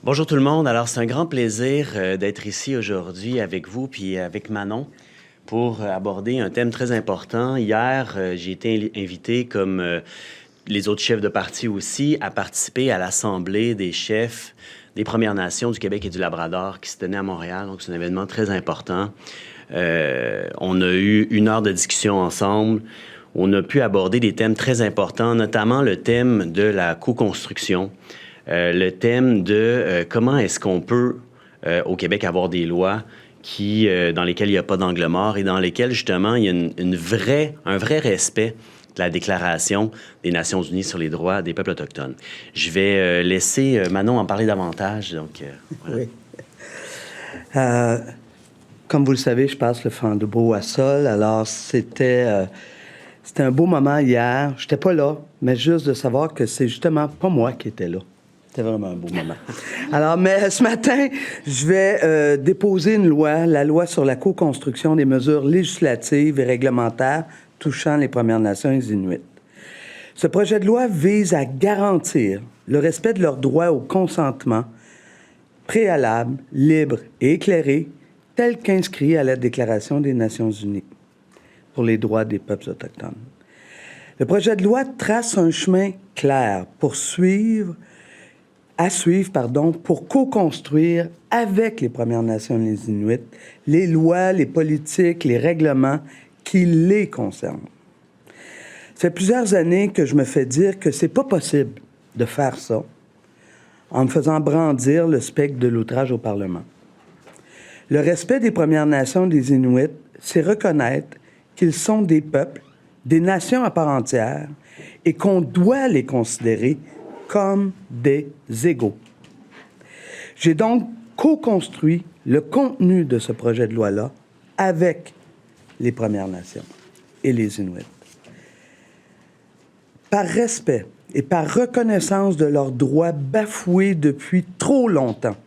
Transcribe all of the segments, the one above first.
Bonjour tout le monde. Alors, c'est un grand plaisir d'être ici aujourd'hui avec vous puis avec Manon pour aborder un thème très important. Hier, j'ai été invité, comme les autres chefs de parti aussi, à participer à l'Assemblée des chefs des Premières Nations du Québec et du Labrador qui se tenait à Montréal. Donc, c'est un événement très important. On a eu 1 heure de discussion ensemble. On a pu aborder des thèmes très importants, notamment le thème de la co-construction. Le thème de comment est-ce qu'on peut, au Québec, avoir des lois dans lesquelles il n'y a pas d'angle mort et dans lesquelles, justement, il y a un vrai respect de la Déclaration des Nations unies sur les droits des peuples autochtones. Je vais laisser Manon en parler davantage. Donc, voilà. Oui. Comme vous le savez, je passe le flambeau à Sol. Alors, c'était un beau moment hier. Je n'étais pas là, mais juste de savoir que c'est justement pas moi qui étais là. C'était vraiment un beau moment. Alors, mais ce matin, je vais déposer une loi, la loi sur la co-construction des mesures législatives et réglementaires touchant les Premières Nations et les Inuits. Ce projet de loi vise à garantir le respect de leur droit au consentement préalable, libre et éclairé, tel qu'inscrit à la Déclaration des Nations unies pour les droits des peuples autochtones. Le projet de loi trace un chemin clair pour pour co-construire avec les Premières Nations et les Inuits les lois, les politiques, les règlements qui les concernent. Ça fait plusieurs années que je me fais dire que c'est pas possible de faire ça en me faisant brandir le spectre de l'outrage au Parlement. Le respect des Premières Nations et des Inuits, c'est reconnaître qu'ils sont des peuples, des nations à part entière, et qu'on doit les considérer comme des égaux. J'ai donc co-construit le contenu de ce projet de loi-là avec les Premières Nations et les Inuits. Par respect et par reconnaissance de leurs droits bafoués depuis trop longtemps,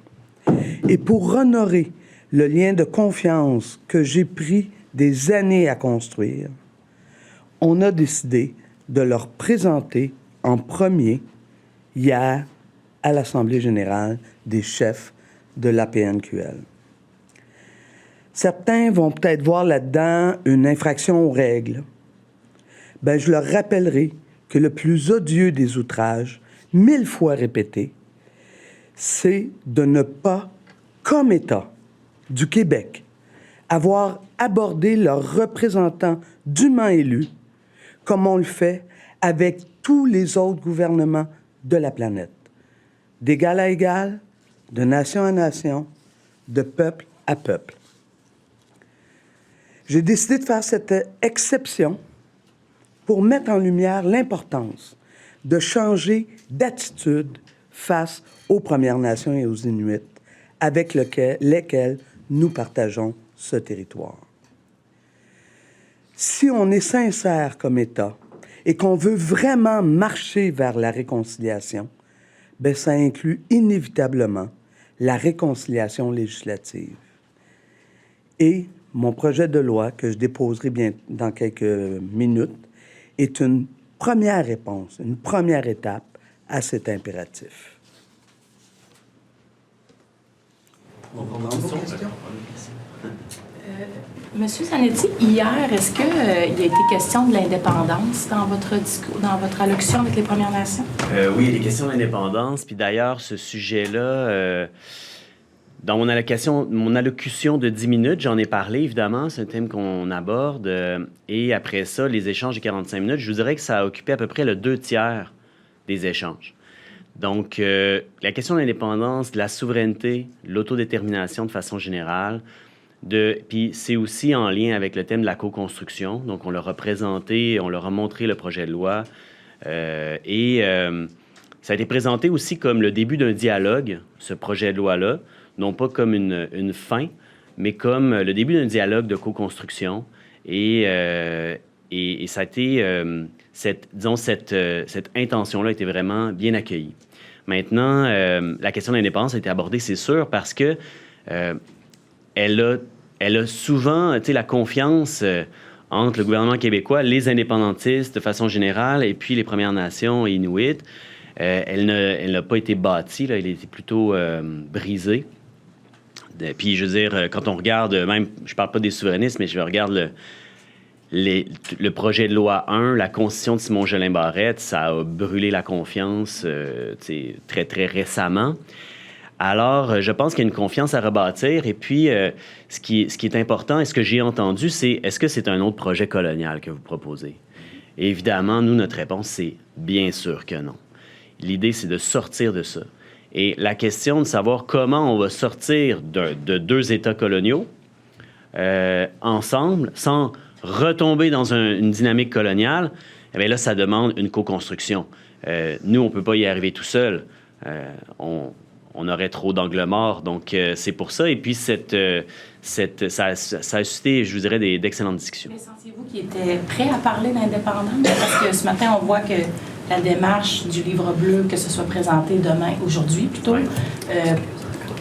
et pour honorer le lien de confiance que j'ai pris des années à construire, on a décidé de leur présenter en premier, hier, à l'Assemblée générale des chefs de l'APNQL. Certains vont peut-être voir là-dedans une infraction aux règles. Ben, je leur rappellerai que le plus odieux des outrages, 1000 fois répétés, c'est de ne pas, comme État du Québec, avoir abordé leurs représentants dûment élus comme on le fait avec tous les autres gouvernements de la planète, d'égal à égal, de nation à nation, de peuple à peuple. J'ai décidé de faire cette exception pour mettre en lumière l'importance de changer d'attitude face aux Premières Nations et aux Inuits avec lesquels nous partageons ce territoire. Si on est sincère comme État et qu'on veut vraiment marcher vers la réconciliation, bien, ça inclut inévitablement la réconciliation législative. Et mon projet de loi, que je déposerai bien dans quelques minutes, est une première réponse, une première étape à cet impératif. Monsieur Zanetti, hier, est-ce qu'il a été question de l'indépendance dans votre discours, dans votre allocution avec les Premières Nations? Oui, il est question d'indépendance. Puis d'ailleurs, ce sujet-là, dans mon allocution de 10 minutes, j'en ai parlé, évidemment. C'est un thème qu'on aborde. Et après ça, les échanges de 45 minutes, je vous dirais que ça a occupé à peu près le 2/3 des échanges. Donc, la question de l'indépendance, de la souveraineté, l'autodétermination de façon générale, puis c'est aussi en lien avec le thème de la co-construction. Donc, on leur a présenté, on leur a montré le projet de loi. Ça a été présenté aussi comme le début d'un dialogue, ce projet de loi-là, non pas comme une fin, mais comme le début d'un dialogue de co-construction. Et ça a été, cette intention-là a été vraiment bien accueillie. Maintenant, la question de l'indépendance a été abordée, c'est sûr, parce que elle a souvent, la confiance entre le gouvernement québécois, les indépendantistes de façon générale, et puis les Premières Nations et Inuits. Elle n'a pas été bâtie, là, elle a été plutôt brisée. Puis, je veux dire, quand on regarde, même, je parle pas des souverainistes, mais je regarde le projet de loi 1, la constitution de Simon-Jolin Barrette, ça a brûlé la confiance très, très récemment. Alors, je pense qu'il y a une confiance à rebâtir. Et puis, ce qui est important et ce que j'ai entendu, c'est est-ce que c'est un autre projet colonial que vous proposez? Et évidemment, nous, notre réponse, c'est bien sûr que non. L'idée, c'est de sortir de ça. Et la question de savoir comment on va sortir de deux États coloniaux ensemble, sans retomber dans une dynamique coloniale, eh bien là, ça demande une co-construction. Nous, on ne peut pas y arriver tout seul. On aurait trop d'angles morts. Donc, c'est pour ça. Et puis, ça a suscité, je vous dirais, d'excellentes discussions. Mais sentiez-vous qui était prêt à parler d'indépendance? Parce que ce matin, on voit que la démarche du livre bleu, que ce soit présenté aujourd'hui plutôt,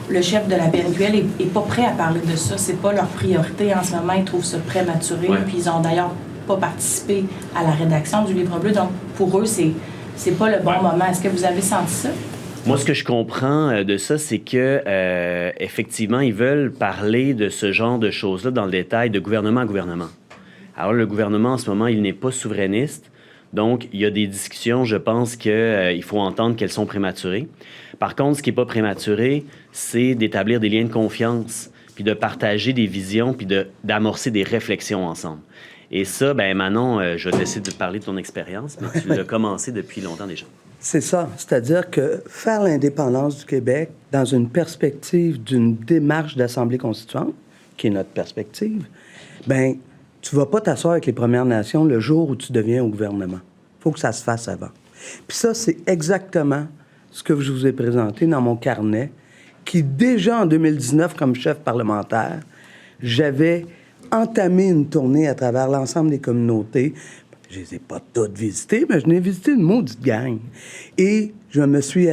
le chef de la PNQL n'est pas prêt à parler de ça. C'est pas leur priorité en ce moment. Ils trouvent ça prématuré. Puis ils n'ont d'ailleurs pas participé à la rédaction du livre bleu. Donc, pour eux, c'est pas le bon moment. Est-ce que vous avez senti ça? Moi, ce que je comprends de ça, c'est que effectivement, ils veulent parler de ce genre de choses-là dans le détail, de gouvernement à gouvernement. Alors, le gouvernement, en ce moment, il n'est pas souverainiste. Donc, il y a des discussions, je pense qu'il faut entendre qu'elles sont prématurées. Par contre, ce qui n'est pas prématuré, c'est d'établir des liens de confiance, puis de partager des visions, puis d'amorcer des réflexions ensemble. Et ça, ben Manon, je vais te laisser de parler de ton expérience, mais tu l'as commencé depuis longtemps déjà. C'est ça. C'est-à-dire que faire l'indépendance du Québec dans une perspective d'une démarche d'Assemblée constituante, qui est notre perspective, ben tu vas pas t'asseoir avec les Premières Nations le jour où tu deviens au gouvernement. Il faut que ça se fasse avant. Puis ça, c'est exactement ce que je vous ai présenté dans mon carnet, qui déjà en 2019, comme chef parlementaire, j'avais entamé une tournée à travers l'ensemble des communautés. Je ne les ai pas toutes visitées, mais je n'ai visité une maudite gang. Et je me suis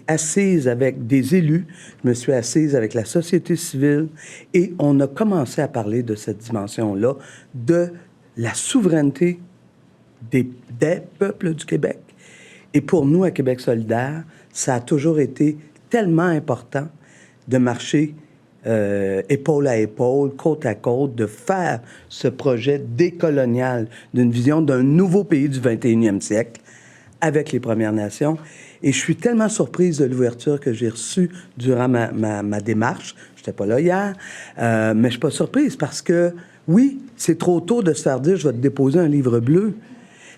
assise avec des élus, je me suis assise avec la société civile, et on a commencé à parler de cette dimension-là, de la souveraineté des peuples du Québec. Et pour nous, à Québec solidaire, ça a toujours été tellement important de marcher épaule à épaule, côte à côte, de faire ce projet décolonial d'une vision d'un nouveau pays du 21e siècle avec les Premières Nations. Et je suis tellement surprise de l'ouverture que j'ai reçue durant ma démarche. Je n'étais pas là hier, mais je ne suis pas surprise parce que, oui, c'est trop tôt de se faire dire « je vais te déposer un livre bleu »,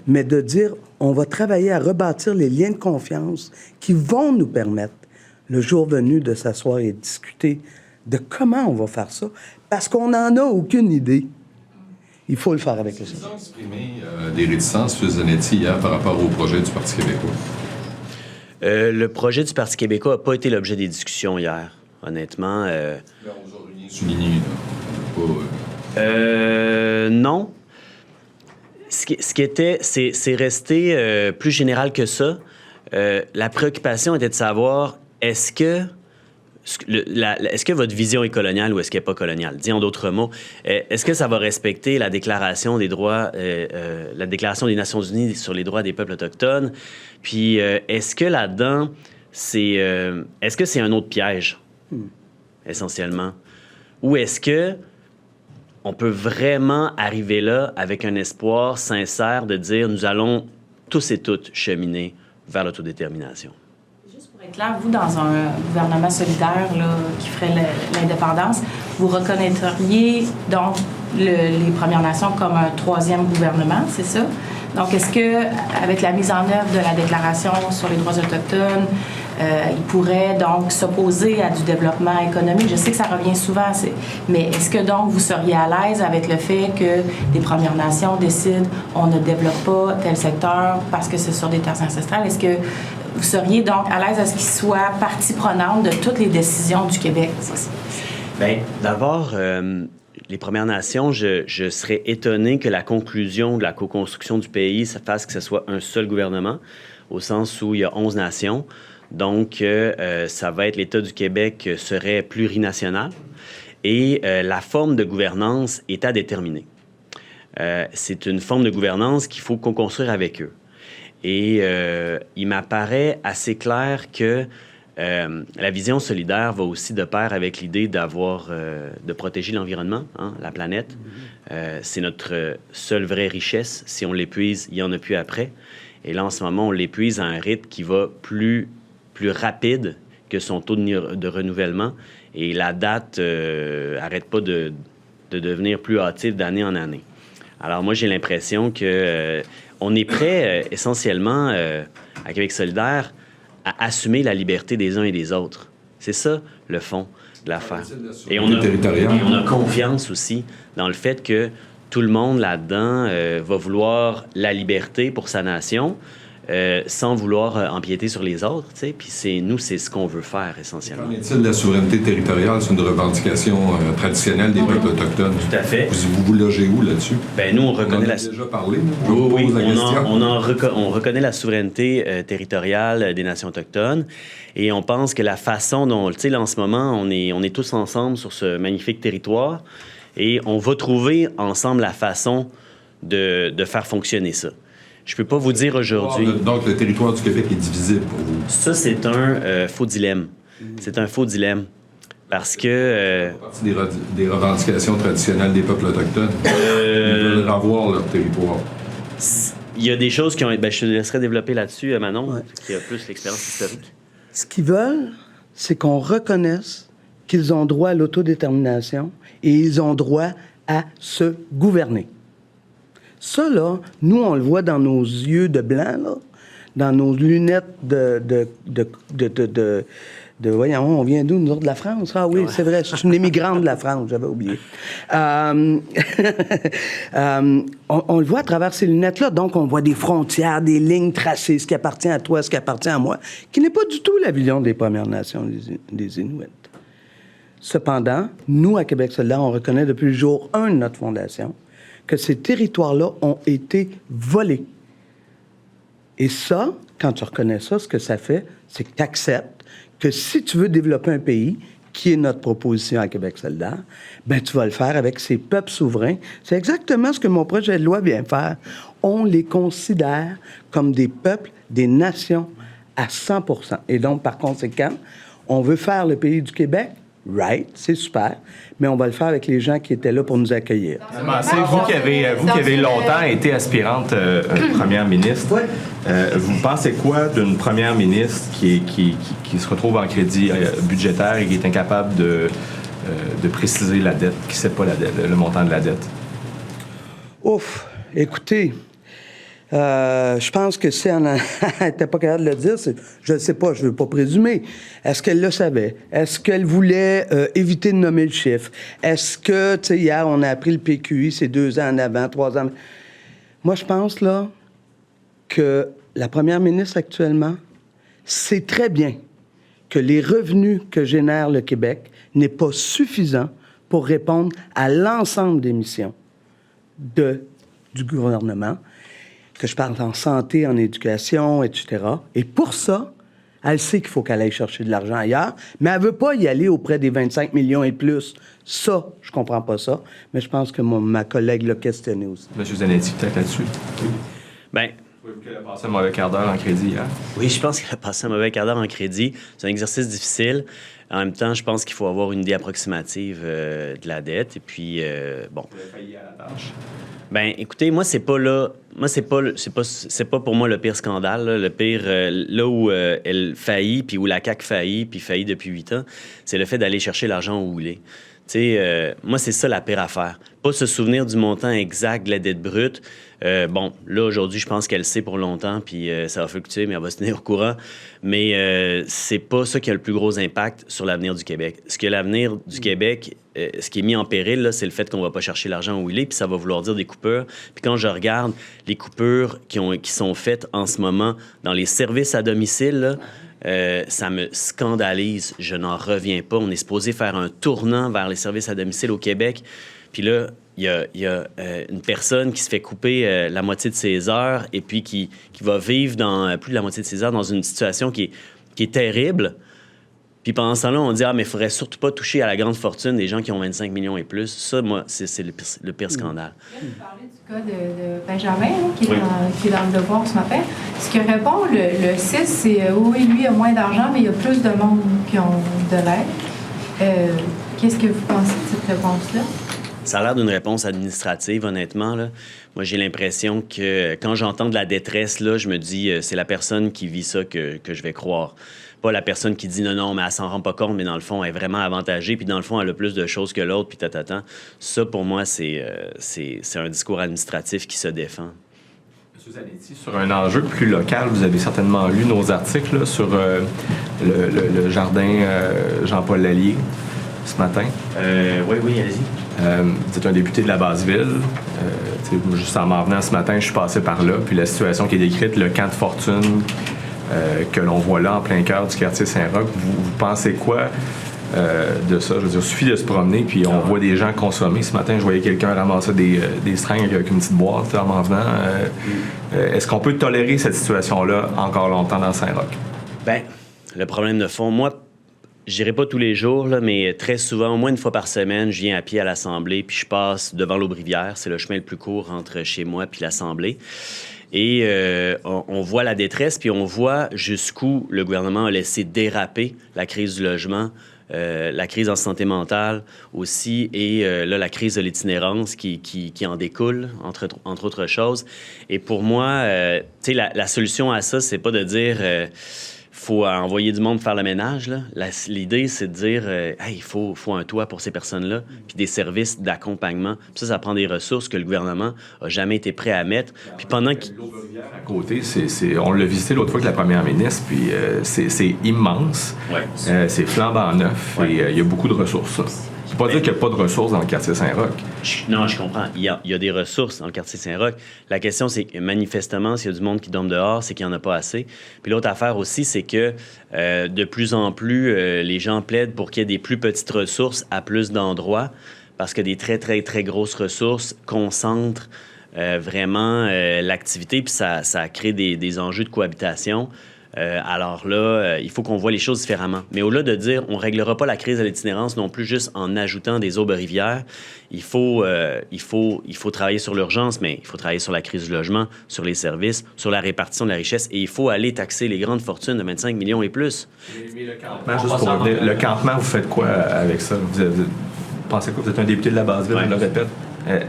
mais de dire « on va travailler à rebâtir les liens de confiance qui vont nous permettre, le jour venu, de s'asseoir et de discuter de comment on va faire ça, parce qu'on n'en a aucune idée. Il faut le faire avec eux. Ils ont exprimé des réticences, M. Zanetti, hier, par rapport au projet du Parti québécois. Le projet du Parti québécois n'a pas été l'objet des discussions hier, honnêtement. Là, on vous a rien souligné, non. Ce qui était, c'est resté plus général que ça. La préoccupation était de savoir, est-ce que votre vision est coloniale ou est-ce qu'elle n'est pas coloniale? Dis en d'autres mots, est-ce que ça va respecter la Déclaration des droits, la Déclaration des Nations unies sur les droits des peuples autochtones? Puis, est-ce que là-dedans, est-ce que c'est un autre piège, essentiellement? Ou est-ce que on peut vraiment arriver là avec un espoir sincère de dire nous allons tous et toutes cheminer vers l'autodétermination? Claire, vous, dans un gouvernement solidaire là, qui ferait l'indépendance, vous reconnaîtriez donc les Premières Nations comme un troisième gouvernement, c'est ça? Donc, est-ce que, avec la mise en œuvre de la Déclaration sur les droits autochtones, il pourrait donc s'opposer à du développement économique? Je sais que ça revient souvent, mais est-ce que donc vous seriez à l'aise avec le fait que les Premières Nations décident on ne développe pas tel secteur parce que c'est sur des terres ancestrales? Est-ce que vous seriez donc à l'aise à ce qu'ils soient partie prenante de toutes les décisions du Québec? Bien, d'abord, les Premières Nations, je serais étonné que la conclusion de la co-construction du pays, ça fasse que ce soit un seul gouvernement, au sens où il y a 11 nations. Donc, ça va être l'État du Québec serait plurinational. Et la forme de gouvernance est à déterminer. C'est une forme de gouvernance qu'il faut co-construire avec eux. Et il m'apparaît assez clair que la vision solidaire va aussi de pair avec l'idée de protéger l'environnement, hein, la planète. C'est notre seule vraie richesse. Si on l'épuise, il n'y en a plus après. Et là, en ce moment, on l'épuise à un rythme qui va plus rapide que son taux de renouvellement. Et la date n'arrête pas de devenir plus hâtive d'année en année. Alors moi, j'ai l'impression que on est prêt, essentiellement, à Québec solidaire, à assumer la liberté des uns et des autres. C'est ça, le fond de l'affaire. Et on a confiance aussi dans le fait que tout le monde là-dedans va vouloir la liberté pour sa nation, sans vouloir empiéter sur les autres, tu sais. Puis c'est ce qu'on veut faire, essentiellement. Qu'en est-il de la souveraineté territoriale? C'est une revendication traditionnelle des peuples autochtones. Tout à fait. Vous logez où là-dessus? Bien, nous, on reconnaît on en a déjà parlé. Oui, on reconnaît la souveraineté territoriale des nations autochtones et on pense que la façon dont, tu sais, là, en ce moment, on est tous ensemble sur ce magnifique territoire et on va trouver ensemble la façon de faire fonctionner ça. Je peux pas vous dire aujourd'hui... Donc, le territoire du Québec est divisible pour vous? Ça, c'est un faux dilemme. C'est un faux dilemme. Parce que... des revendications traditionnelles des peuples autochtones. Ils veulent avoir leur territoire. Il y a des choses qui ont... Ben, je te laisserai développer là-dessus, Manon, qui a plus l'expérience historique. Ce qu'ils veulent, c'est qu'on reconnaisse qu'ils ont droit à l'autodétermination et ils ont droit à se gouverner. Ça, là, nous, on le voit dans nos yeux de blanc, là, dans nos lunettes voyons, on vient d'où, nous autres, de la France? Ah oui, c'est vrai, je suis une immigrante de la France, j'avais oublié. On le voit à travers ces lunettes-là, donc on voit des frontières, des lignes tracées, ce qui appartient à toi, ce qui appartient à moi, qui n'est pas du tout la vision des Premières Nations, des Inuits. Cependant, nous, à Québec solidaire, on reconnaît depuis le jour 1 de notre fondation que ces territoires-là ont été volés. Et ça, quand tu reconnais ça, ce que ça fait, c'est que tu acceptes que si tu veux développer un pays, qui est notre proposition à Québec solidaire, ben tu vas le faire avec ces peuples souverains. C'est exactement ce que mon projet de loi vient faire. On les considère comme des peuples, des nations à 100%. Et donc, par conséquent, on veut faire le pays du Québec. Right, c'est super, mais on va le faire avec les gens qui étaient là pour nous accueillir. C'est vous qui avez longtemps été aspirante première ministre. Vous pensez quoi d'une première ministre qui se retrouve en crédit budgétaire et qui est incapable de préciser la dette, qui ne sait pas le montant de la dette? Ouf, écoutez, je pense que si elle n'était pas capable de le dire, je ne sais pas, je ne veux pas présumer. Est-ce qu'elle le savait? Est-ce qu'elle voulait éviter de nommer le chiffre? Est-ce que, tu sais, hier, on a appris le PQI, c'est 2 ans en avant, 3 ans... Moi, je pense, là, que la première ministre actuellement sait très bien que les revenus que génère le Québec n'est pas suffisant pour répondre à l'ensemble des missions du gouvernement, que je parle en santé, en éducation, etc. Et pour ça, elle sait qu'il faut qu'elle aille chercher de l'argent ailleurs, mais elle ne veut pas y aller auprès des 25 millions et plus. Ça, je comprends pas ça, mais je pense que ma collègue l'a questionné aussi. M. Zanetti, peut-être là-dessus? Bien... Elle a passé un mauvais quart d'heure en crédit hier. Oui, je pense qu'elle a passé un mauvais quart d'heure en crédit. C'est un exercice difficile. En même temps, je pense qu'il faut avoir une idée approximative de la dette. Et puis, bon. Vous avez failli à la tâche. Ben, écoutez, moi, c'est pas là. Moi, c'est pas pour moi le pire scandale. Là. Le pire, là où elle faillit, puis où la CAQ faillit, puis faillit depuis 8 ans, c'est le fait d'aller chercher l'argent où il est. Tu sais, moi, c'est ça la pire affaire. Pas se souvenir du montant exact de la dette brute. Bon, là, aujourd'hui, je pense qu'elle sait pour longtemps, puis ça va fluctuer, mais elle va se tenir au courant. Mais c'est pas ça qui a le plus gros impact sur l'avenir du Québec. Ce que l'avenir du Québec, ce qui est mis en péril, là, c'est le fait qu'on va pas chercher l'argent où il est, puis ça va vouloir dire des coupures. Puis quand je regarde les coupures qui sont faites en ce moment dans les services à domicile, là, ça me scandalise. Je n'en reviens pas. On est supposé faire un tournant vers les services à domicile au Québec. Puis là, il y a une personne qui se fait couper la moitié de ses heures et puis qui va vivre dans plus de la moitié de ses heures dans une situation qui est terrible Puis pendant ce temps-là, on dit « Ah, mais il ne faudrait surtout pas toucher à la grande fortune des gens qui ont 25 millions et plus. » Ça, moi, c'est le pire scandale. Vous parlez du cas de Benjamin, là, qui est dans le devoir ce matin. Ce que répond le 6, c'est oui, lui a moins d'argent, mais il y a plus de monde qui ont de l'aide. Qu'est-ce que vous pensez de cette réponse-là? Ça a l'air d'une réponse administrative, honnêtement. Là. Moi, j'ai l'impression que quand j'entends de la détresse, là, je me dis c'est la personne qui vit ça que je vais croire. Pas la personne qui dit non, mais elle s'en rend pas compte, mais dans le fond, elle est vraiment avantagée, puis dans le fond, elle a plus de choses que l'autre, puis tatatan. Ça, pour moi, c'est un discours administratif qui se défend. M. Zanetti, sur un enjeu plus local, vous avez certainement lu nos articles là, sur le jardin Jean-Paul Lallier ce matin. Oui, allez-y. Vous êtes un député de la Basse-Ville. Juste en m'en venant ce matin, je suis passé par là. Puis la situation qui est décrite, le camp de fortune que l'on voit là en plein cœur du quartier Saint-Roch, vous pensez quoi de ça? Je veux dire, il suffit de se promener, puis on voit des gens consommer. Ce matin, je voyais quelqu'un ramasser des seringues avec une petite boîte en m'en venant. Est-ce qu'on peut tolérer cette situation-là encore longtemps dans Saint-Roch? Bien, le problème de fond, moi, je dirais pas tous les jours, là, mais très souvent, au moins une fois par semaine, je viens à pied à l'Assemblée, puis je passe devant l'Aubrivière. C'est le chemin le plus court entre chez moi puis l'Assemblée. Et on voit la détresse, puis on voit jusqu'où le gouvernement a laissé déraper la crise du logement, la crise en santé mentale aussi, et là, la crise de l'itinérance qui en découle, entre autres choses. Et pour moi, tu sais, la solution à ça, c'est pas de dire... faut envoyer du monde faire le ménage. Là. L'idée, c'est de dire hey, il faut un toit pour ces personnes-là, puis des services d'accompagnement. Puis ça prend des ressources que le gouvernement n'a jamais été prêt à mettre. Puis pendant L'Aubrivière à côté, on l'a visité l'autre fois avec la première ministre, puis c'est immense. Ouais. C'est flambant neuf, Ouais. et il y a beaucoup de ressources. Ça ne veut pas dire qu'il n'y a pas de ressources dans le quartier Saint-Roch. Non, je comprends. Il y a des ressources dans le quartier Saint-Roch. La question, c'est que manifestement, s'il y a du monde qui dorme dehors, c'est qu'il n'y en a pas assez. Puis l'autre affaire aussi, c'est que de plus en plus, les gens plaident pour qu'il y ait des plus petites ressources à plus d'endroits, parce que des très, très, très grosses ressources concentrent vraiment l'activité, puis ça crée des enjeux de cohabitation. Alors là, il faut qu'on voit les choses différemment. Mais au-delà de dire on ne réglera pas la crise de l'itinérance non plus juste en ajoutant des aubes-rivières, il faut travailler sur l'urgence, mais il faut travailler sur la crise du logement, sur les services, sur la répartition de la richesse, et il faut aller taxer les grandes fortunes de 25 millions et plus. Mais le campement, juste pour revenir, le campement, vous faites quoi avec ça? Vous pensez quoi? Vous êtes un député de la Basse-Ville, je le répète.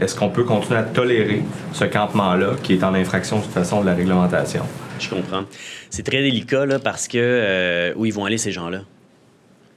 Est-ce qu'on peut continuer à tolérer ce campement-là qui est en infraction de toute façon de la réglementation? Je comprends. C'est très délicat là, parce que où ils vont aller ces gens-là?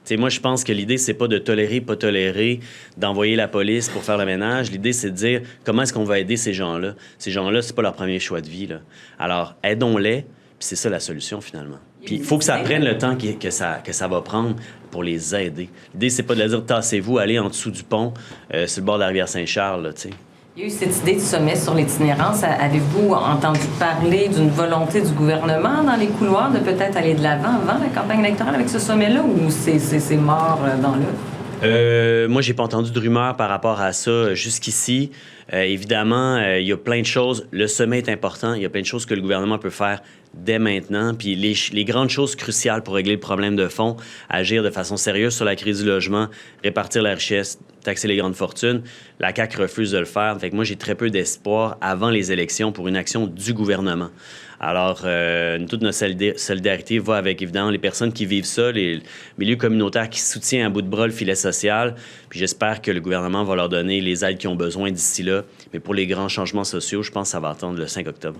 T'sais, moi, je pense que l'idée, c'est pas de tolérer, pas tolérer, d'envoyer la police pour faire le ménage. L'idée, c'est de dire comment est-ce qu'on va aider ces gens-là. Ces gens-là, c'est pas leur premier choix de vie. Là. Alors, aidons-les, puis c'est ça la solution finalement. Puis il faut que ça prenne le temps que ça va prendre pour les aider. L'idée, c'est pas de leur dire tassez-vous, allez en dessous du pont, sur le bord de la rivière Saint-Charles, tu sais. Il y a eu cette idée de sommet sur l'itinérance. Avez-vous entendu parler d'une volonté du gouvernement dans les couloirs de peut-être aller de l'avant avant la campagne électorale avec ce sommet-là, ou c'est mort dans l'œuf? Moi, j'ai pas entendu de rumeurs par rapport à ça jusqu'ici. Évidemment, il y a plein de choses. Le sommet est important. Il y a plein de choses que le gouvernement peut faire dès maintenant. Puis les grandes choses cruciales pour régler le problème de fond, agir de façon sérieuse sur la crise du logement, répartir la richesse, taxer les grandes fortunes, la CAQ refuse de le faire. Fait que moi, j'ai très peu d'espoir avant les élections pour une action du gouvernement. Alors, toute notre solidarité va avec, évidemment, les personnes qui vivent ça, les milieux communautaires qui soutiennent à bout de bras le filet social. Puis j'espère que le gouvernement va leur donner les aides qu'ils ont besoin d'ici là. Mais pour les grands changements sociaux, je pense que ça va attendre le 5 octobre.